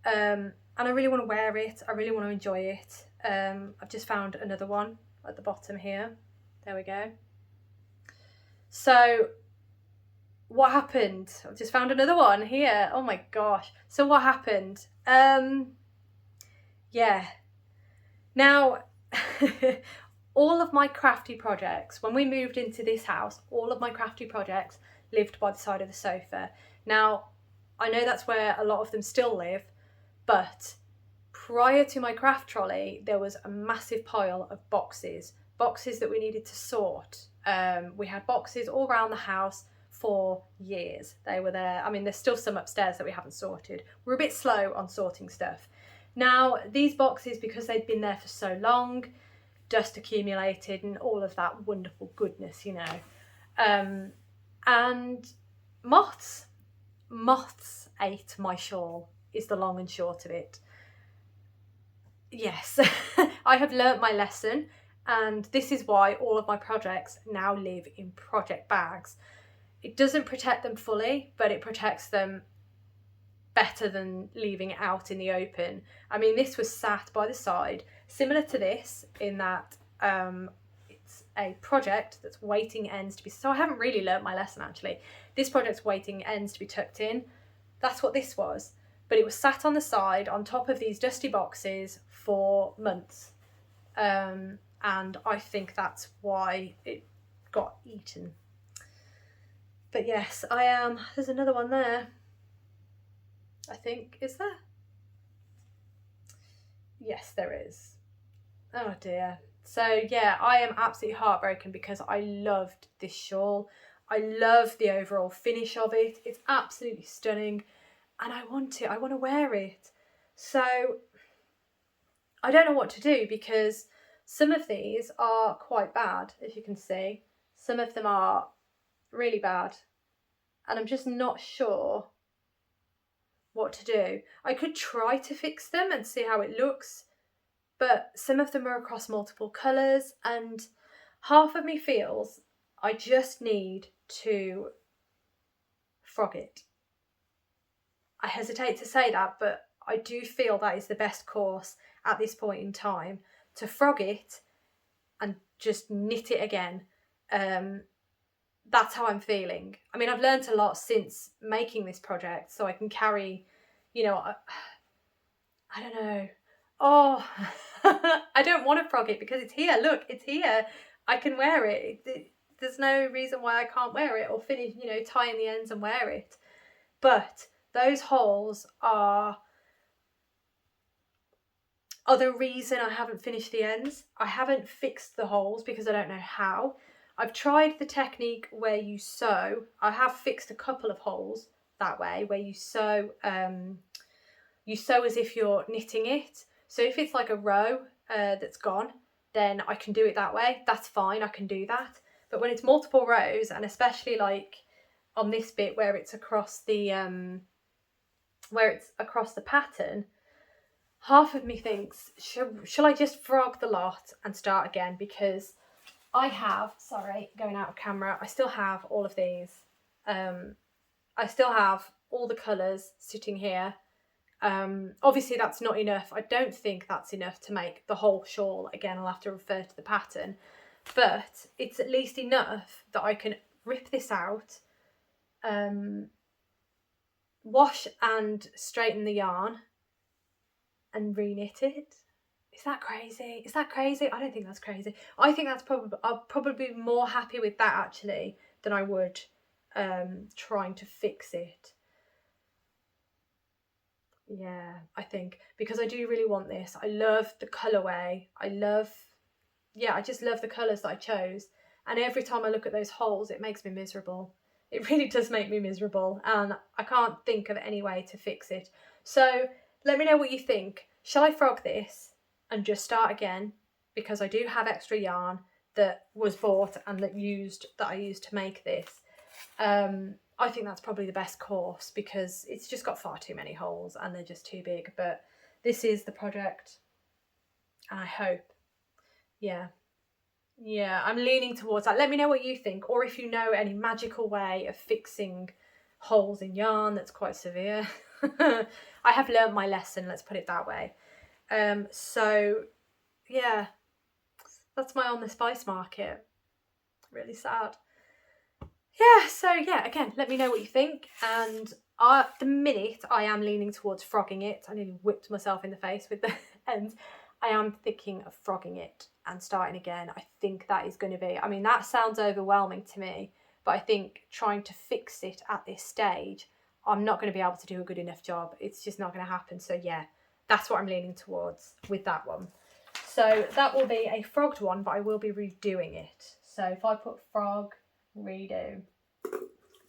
And I really want to wear it. I really want to enjoy it. I've just found another one at the bottom here. There we go. So what happened? I've just found another one here. Oh my gosh. So what happened? Yeah. Now, all of my crafty projects, when we moved into this house, all of my crafty projects lived by the side of the sofa. Now, I know that's where a lot of them still live, but prior to my craft trolley, there was a massive pile of boxes that we needed to sort. We had boxes all around the house for years. They were there. I mean, there's still some upstairs that we haven't sorted. We're a bit slow on sorting stuff. Now, these boxes, because they'd been there for so long, dust accumulated and all of that wonderful goodness, you know. And moths ate my shawl, is the long and short of it. Yes, I have learnt my lesson, and this is why all of my projects now live in project bags. It doesn't protect them fully, but it protects them better than leaving it out in the open. I mean, this was sat by the side, similar to this, in that it's a project that's waiting ends to be... So I haven't really learnt my lesson, actually. This project's waiting ends to be tucked in. That's what this was. But it was sat on the side on top of these dusty boxes for months. And I think that's why it got eaten. But yes, I am... There's another one there. I think, is there? Yes, there is. Oh dear. So yeah, I am absolutely heartbroken because I loved this shawl. I love the overall finish of it. It's absolutely stunning, and I want it. I want to wear it. So I don't know what to do because some of these are quite bad, as you can see. Some of them are really bad, and I'm just not sure what to do. I could try to fix them and see how it looks, but some of them are across multiple colours, and half of me feels I just need to frog it. I hesitate to say that, but I do feel that is the best course at this point in time, to frog it and just knit it again. That's how I'm feeling. I mean, I've learned a lot since making this project, so I can carry, you know, I don't know. Oh, I don't want to frog it because it's here. Look, it's here. I can wear it. There's no reason why I can't wear it or finish, you know, tie in the ends and wear it. But those holes are the reason I haven't finished the ends. I haven't fixed the holes because I don't know how. I've tried the technique where you sew. I have fixed a couple of holes that way, where you sew as if you're knitting it. So if it's like a row that's gone, then I can do it that way. That's fine, I can do that. But when it's multiple rows, and especially like on this bit where it's across the pattern, half of me thinks, shall I just frog the lot and start again? Because I have, sorry, going out of camera, I still have all of these. I still have all the colours sitting here. Obviously that's not enough. I don't think that's enough to make the whole shawl. Again, I'll have to refer to the pattern. But it's at least enough that I can rip this out, wash and straighten the yarn, and re-knit it. Is that crazy? Is that crazy? I don't think that's crazy. I think that's I'll probably be more happy with that actually than I would trying to fix it. Yeah, I think, because I do really want this. I love the colourway. I just love the colours that I chose. And every time I look at those holes, it makes me miserable. It really does make me miserable, and I can't think of any way to fix it. So let me know what you think. Shall I frog this and just start again? Because I do have extra yarn that was bought and that I used to make this. I think that's probably the best course because it's just got far too many holes and they're just too big. But this is the project, and I hope, yeah, I'm leaning towards that. Let me know what you think, or if you know any magical way of fixing holes in yarn that's quite severe. I have learned my lesson, let's put it that way. So yeah, that's my On the Spice Market. Really sad. Yeah, so yeah, again, let me know what you think. And at the minute, I am leaning towards frogging it. I nearly whipped myself in the face with the ends. I am thinking of frogging it and starting again. I think that is going to be, I mean, that sounds overwhelming to me, but I think trying to fix it at this stage, I'm not going to be able to do a good enough job. It's just not going to happen. So yeah, that's what I'm leaning towards with that one. So that will be a frogged one, but I will be redoing it. So if I put frog, redo,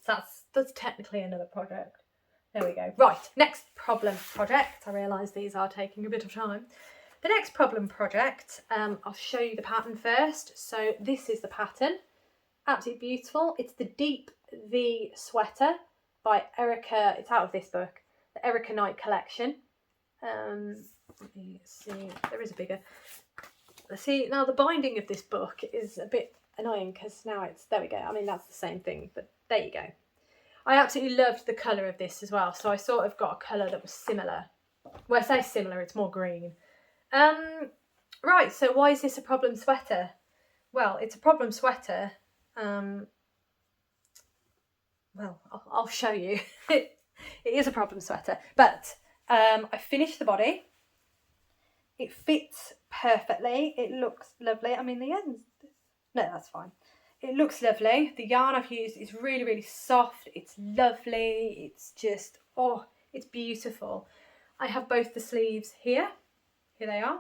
that's technically another project. There we go. Right, next problem project. I realise these are taking a bit of time. The next problem project, I'll show you the pattern first. So this is the pattern. Absolutely beautiful. It's the Deep V Sweater by Erica. It's out of this book, the Erica Knight collection. Let me see, there is a bigger. See, now the binding of this book is a bit annoying because now it's, there we go. I mean, that's the same thing, but there you go. I absolutely loved the colour of this as well. So I sort of got a colour that was similar. Well, I say similar, it's more green. Right, so why is this a problem sweater? Well, it's a problem sweater. Well, I'll show you. It is a problem sweater, but I finished the body. It fits perfectly. It looks lovely. I mean, the ends, no, that's fine. It looks lovely. The yarn I've used is really, really soft. It's lovely. It's just, oh, it's beautiful. I have both the sleeves here. Here they are.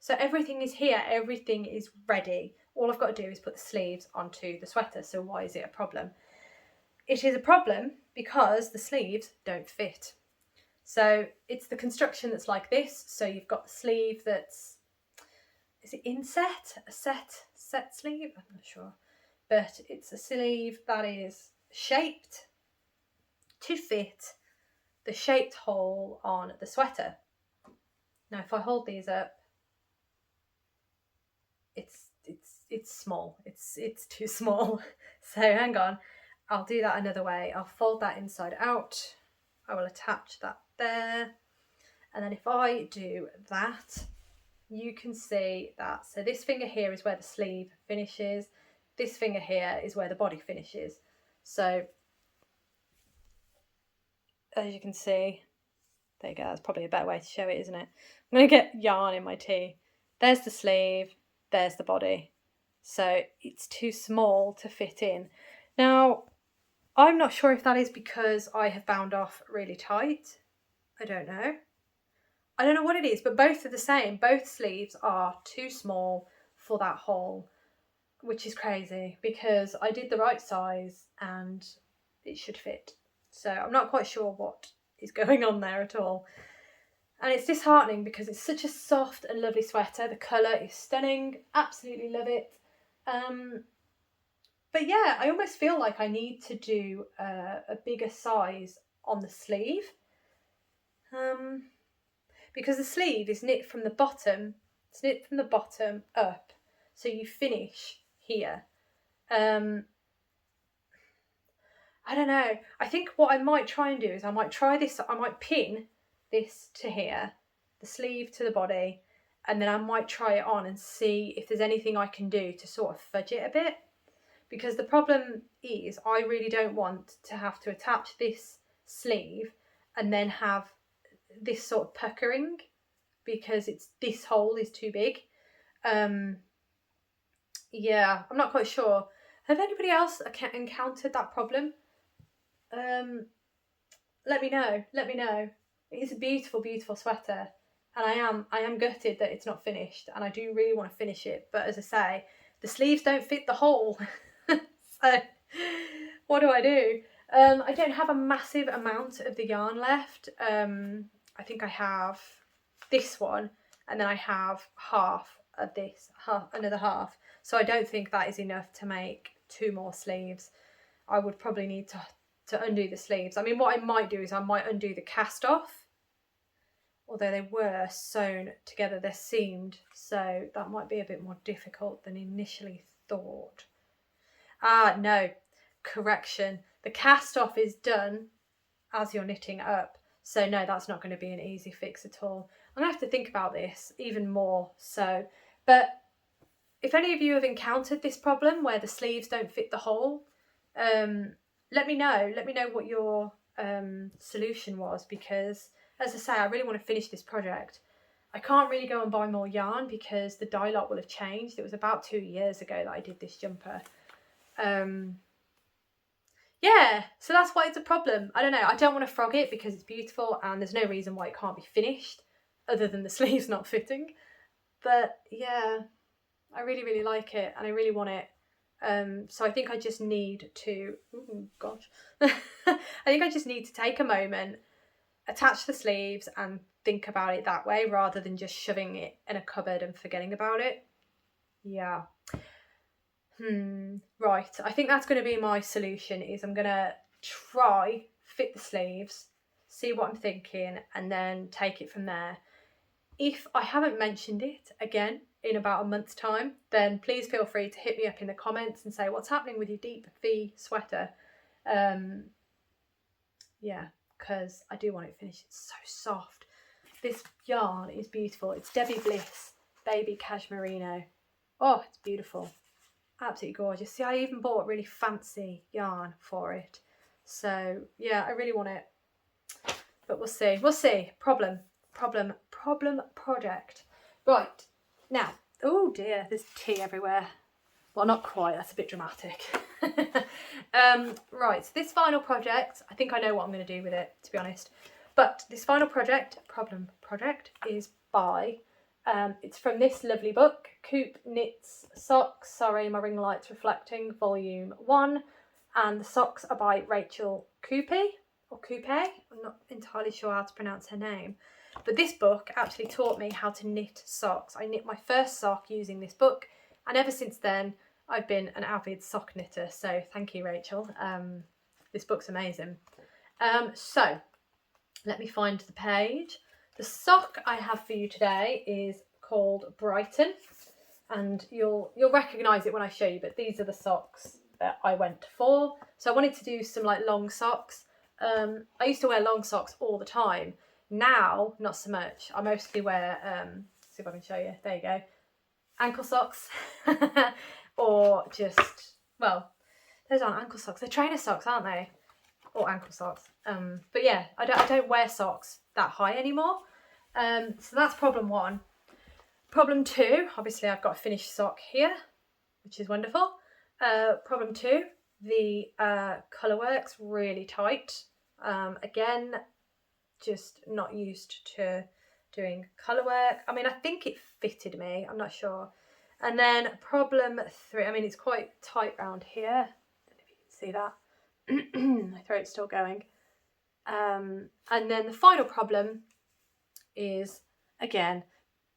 So everything is here. Everything is ready. All I've got to do is put the sleeves onto the sweater. So why is it a problem? It is a problem because the sleeves don't fit. So it's the construction that's like this. So you've got the sleeve that's, is it inset? A set sleeve? I'm not sure. But it's a sleeve that is shaped to fit the shaped hole on the sweater. Now if I hold these up, small. It's too small. So hang on, I'll do that another way. I'll fold that inside out. I will attach that there. And then if I do that, you can see that. So this finger here is where the sleeve finishes. This finger here is where the body finishes. So as you can see, there you go. That's probably a better way to show it, isn't it? I'm going to get yarn in my tea. There's the sleeve. There's the body. So it's too small to fit in. Now, I'm not sure if that is because I have bound off really tight. I don't know. I don't know what it is, but both are the same. Both sleeves are too small for that hole, which is crazy because I did the right size and it should fit. So I'm not quite sure what is going on there at all. And it's disheartening because it's such a soft and lovely sweater. The colour is stunning. Absolutely love it. But yeah, I almost feel like I need to do a bigger size on the sleeve. Because the sleeve is knit from the bottom. It's knit from the bottom up. So you finish here. I don't know. I think what I might try and do is I might try this. I might pin this to here, the sleeve to the body, and then I might try it on and see if there's anything I can do to sort of fudge it a bit. Because the problem is I really don't want to have to attach this sleeve and then have this sort of puckering because this hole is too big. Yeah, I'm not quite sure. Have anybody else encountered that problem? Let me know. It's a beautiful, beautiful sweater, and I am gutted that it's not finished, and I do really want to finish it. But as I say, the sleeves don't fit the hole. So what do? I don't have a massive amount of the yarn left. I think I have this one, and then I have half of this, another half. So I don't think that is enough to make 2 more sleeves. I would probably need to undo the sleeves. I mean, what I might do is I might undo the cast off, although they were sewn together, they're seamed, so that might be a bit more difficult than initially thought. No, correction. The cast off is done as you're knitting up, so no, that's not going to be an easy fix at all. I'm going to have to think about this even more so. But if any of you have encountered this problem where the sleeves don't fit the hole, let me know. Let me know what your solution was, because as I say, I really want to finish this project. I can't really go and buy more yarn because the dye lot will have changed. It was about 2 years ago that I did this jumper. Yeah, so that's why it's a problem. I don't know. I don't want to frog it because it's beautiful and there's no reason why it can't be finished other than the sleeves not fitting. But yeah, I really, really like it and I really want it. So I think I just need to, oh gosh, I think I just need to take a moment, attach the sleeves and think about it that way rather than just shoving it in a cupboard and forgetting about it. Yeah. Right, I think that's going to be my solution, is I'm going to try fit the sleeves, see what I'm thinking, and then take it from there. If I haven't mentioned it again in about a month's time, then please feel free to hit me up in the comments and say what's happening with your deep V sweater. Yeah, because I do want it finished. It's so soft. This yarn is beautiful. It's Debbie Bliss Baby Cashmerino. Oh, it's beautiful. Absolutely gorgeous. See, I even bought really fancy yarn for it. So yeah, I really want it. But we'll see. We'll see. Problem project. Right. Now, oh dear, there's tea everywhere. Well, not quite. That's a bit dramatic. Right, so this final project, I think I know what I'm going to do with it, to be honest. But this final project, problem project, is by... it's from this lovely book, Coop Knits Socks. Sorry, my ring light's reflecting, volume 1. And the socks are by Rachel Coopy, or Coupe. I'm not entirely sure how to pronounce her name. But this book actually taught me how to knit socks. I knit my first sock using this book. And ever since then, I've been an avid sock knitter. So thank you, Rachel. This book's amazing. So let me find the page. The sock I have for you today is called Brighton, and you'll recognise it when I show you, but these are the socks that I went for. So I wanted to do some like long socks. I used to wear long socks all the time. Now, not so much. I mostly wear, see if I can show you, there you go, ankle socks. Or just, well, those aren't ankle socks, they're trainer socks, aren't they? Or ankle socks. But yeah, I don't wear socks that high anymore. So that's problem one. Problem two, obviously I've got a finished sock here, which is wonderful. Problem two, the colour work's really tight. Again, just not used to doing colour work. I mean, I think it fitted me, I'm not sure. And then problem three, I mean, it's quite tight round here. I don't know if you can see that. My throat's still going. And then the final problem is, again,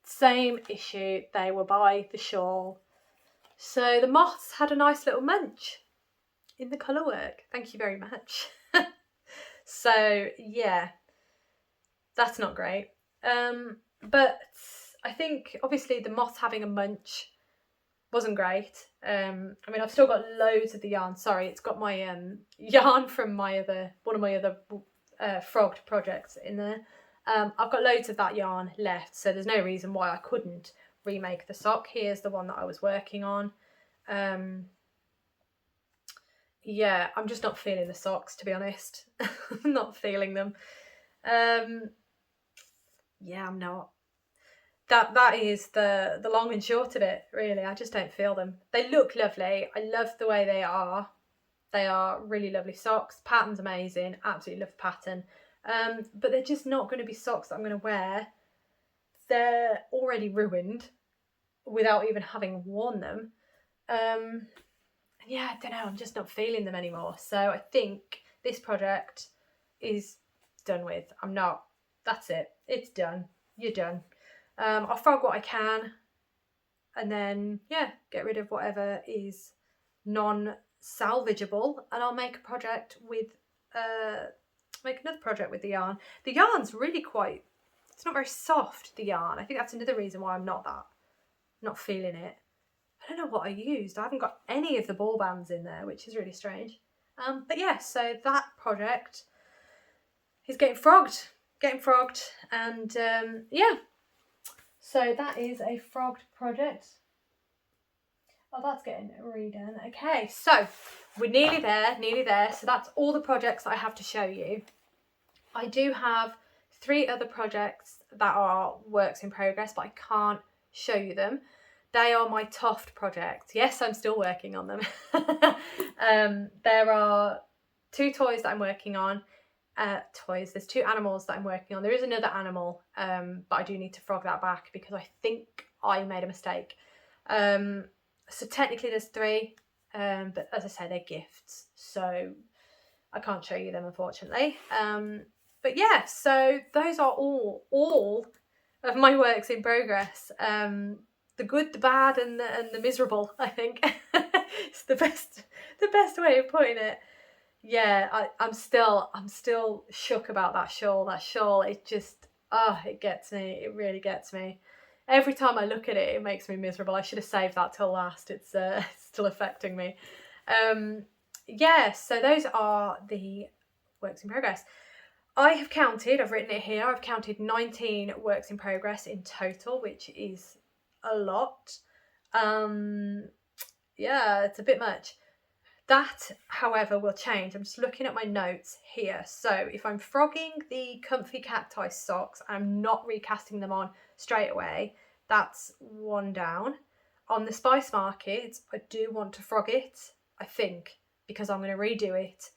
same issue. They were by the shawl. So the moths had a nice little munch in the colour work. Thank you very much. So yeah, that's not great. But I think obviously the moth having a munch wasn't great. I mean, I've still got loads of the yarn. Sorry, it's got my yarn from one of my other frogged projects in there. I've got loads of that yarn left, so there's no reason why I couldn't remake the sock. Here's the one that I was working on. Yeah, I'm just not feeling the socks, to be honest. I'm not feeling them. Yeah, I'm not. That is the long and short of it, really. I just don't feel them. They look lovely. I love the way they are. They are really lovely socks. Pattern's amazing. Absolutely love the pattern. But they're just not going to be socks that I'm going to wear. They're already ruined without even having worn them. Yeah, I don't know, I'm just not feeling them anymore. So I think this project is done with. I'm not. That's it. It's done. You're done. I'll frog what I can, and then, yeah, get rid of whatever is non-salvageable, and I'll make a project with, make another project with the yarn. The yarn's really quite, it's not very soft, the yarn. I think that's another reason why I'm not feeling it. I don't know what I used. I haven't got any of the ball bands in there, which is really strange. But yeah, so that project is getting frogged, and yeah. So that is a frogged project. Oh, that's getting redone. Okay, so we're nearly there. So that's all the projects that I have to show you. I do have 3 other projects that are works in progress, but I can't show you them. They are my Toft projects. Yes, I'm still working on them. There are 2 toys that I'm working on. There's 2 animals that I'm working on. There is another animal, but I do need to frog that back because I think I made a mistake. So technically there's 3, but as I say, they're gifts, so I can't show you them, unfortunately. But yeah, so those are all of my works in progress. The good, the bad, and the miserable, I think. It's the best way of putting it. Yeah, I'm still shook about that shawl. That shawl, it just, it gets me. It really gets me. Every time I look at it, it makes me miserable. I should have saved that till last. It's still affecting me. Yeah, so those are the works in progress. I have counted, I've written it here, I've counted 19 works in progress in total, which is a lot. Yeah, it's a bit much. That, however, will change. I'm just looking at my notes here. So if I'm frogging the comfy cacti socks, I'm not recasting them on straight away. That's 1 down. On the Spice Market, I do want to frog it, I think, because I'm going to redo it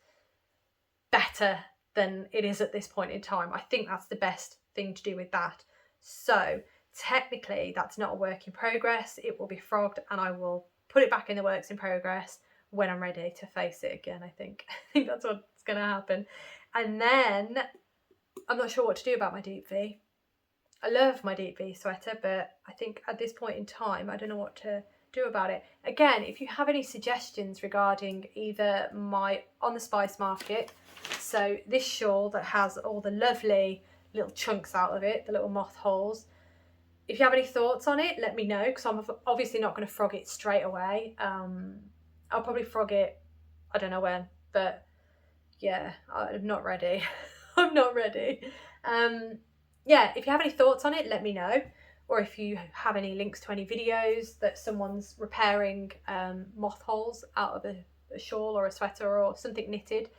better than it is at this point in time. I think that's the best thing to do with that. So technically, that's not a work in progress. It will be frogged, and I will put it back in the works in progress when I'm ready to face it again, I think. I think that's what's going to happen. And then I'm not sure what to do about my deep V. I love my deep V sweater, but I think at this point in time, I don't know what to do about it. Again, if you have any suggestions regarding either my On the Spice Market, so this shawl that has all the lovely little chunks out of it, the little moth holes, if you have any thoughts on it, let me know, because I'm obviously not going to frog it straight away. I'll probably frog it, I don't know when, but yeah, I'm not ready. I'm not ready. Yeah, if you have any thoughts on it, let me know. Or if you have any links to any videos that someone's repairing moth holes out of a shawl or a sweater or something knitted,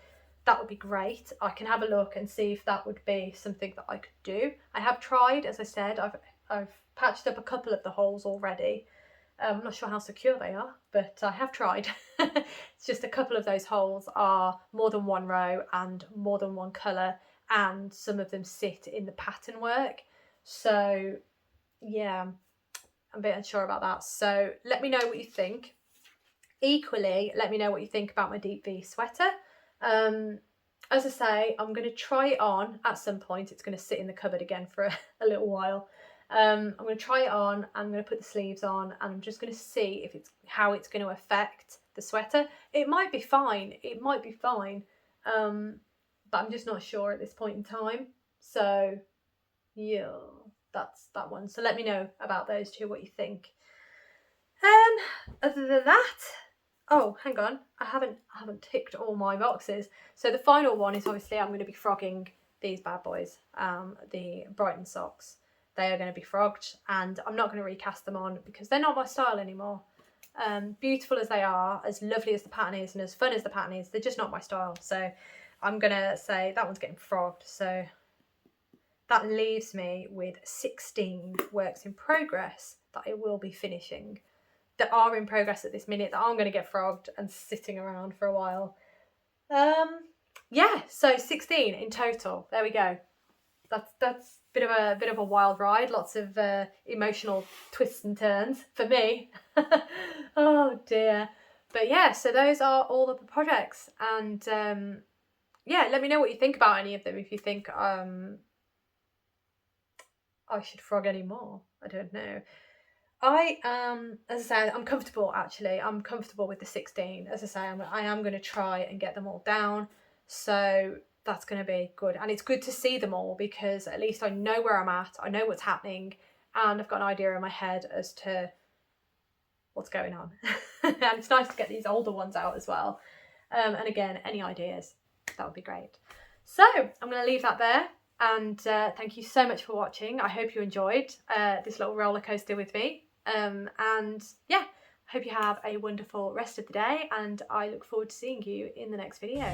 that would be great. I can have a look and see if that would be something that I could do. I have tried, as I said, I've patched up a couple of the holes already. I'm not sure how secure they are, but I have tried. It's just a couple of those holes are more than one row and more than one colour, and some of them sit in the pattern work. So yeah, I'm a bit unsure about that. So let me know what you think. Equally, let me know what you think about my deep V sweater. As I say, I'm going to try it on at some point. It's going to sit in the cupboard again for a little while. I'm going to try it on. I'm going to put the sleeves on, and I'm just going to see if how it's going to affect the sweater. It might be fine. It might be fine. But I'm just not sure at this point in time. So yeah, that's that one. So let me know about those two, what you think. Other than that, oh, hang on, I haven't ticked all my boxes. So the final one is obviously I'm going to be frogging these bad boys, the Brighton socks. They are going to be frogged, and I'm not going to recast them on because they're not my style anymore. Beautiful as they are, as lovely as the pattern is, and as fun as the pattern is, they're just not my style. So I'm going to say that one's getting frogged. So that leaves me with 16 works in progress that I will be finishing, that are in progress at this minute, that I'm going to get frogged and sitting around for a while. Yeah, so 16 in total. There we go. That's a bit of a wild ride. Lots of emotional twists and turns for me. Oh dear. But yeah, so those are all of the projects, and yeah, let me know what you think about any of them. If you think I should frog any more, I don't know. As I say, I'm comfortable actually. I'm comfortable with the 16. As I say, I am going to try and get them all down. So that's going to be good. And it's good to see them all, because at least I know where I'm at. I know what's happening, and I've got an idea in my head as to what's going on. And it's nice to get these older ones out as well. And again, any ideas, that would be great. So I'm going to leave that there. And thank you so much for watching. I hope you enjoyed this little roller coaster with me. And yeah, I hope you have a wonderful rest of the day, and I look forward to seeing you in the next video.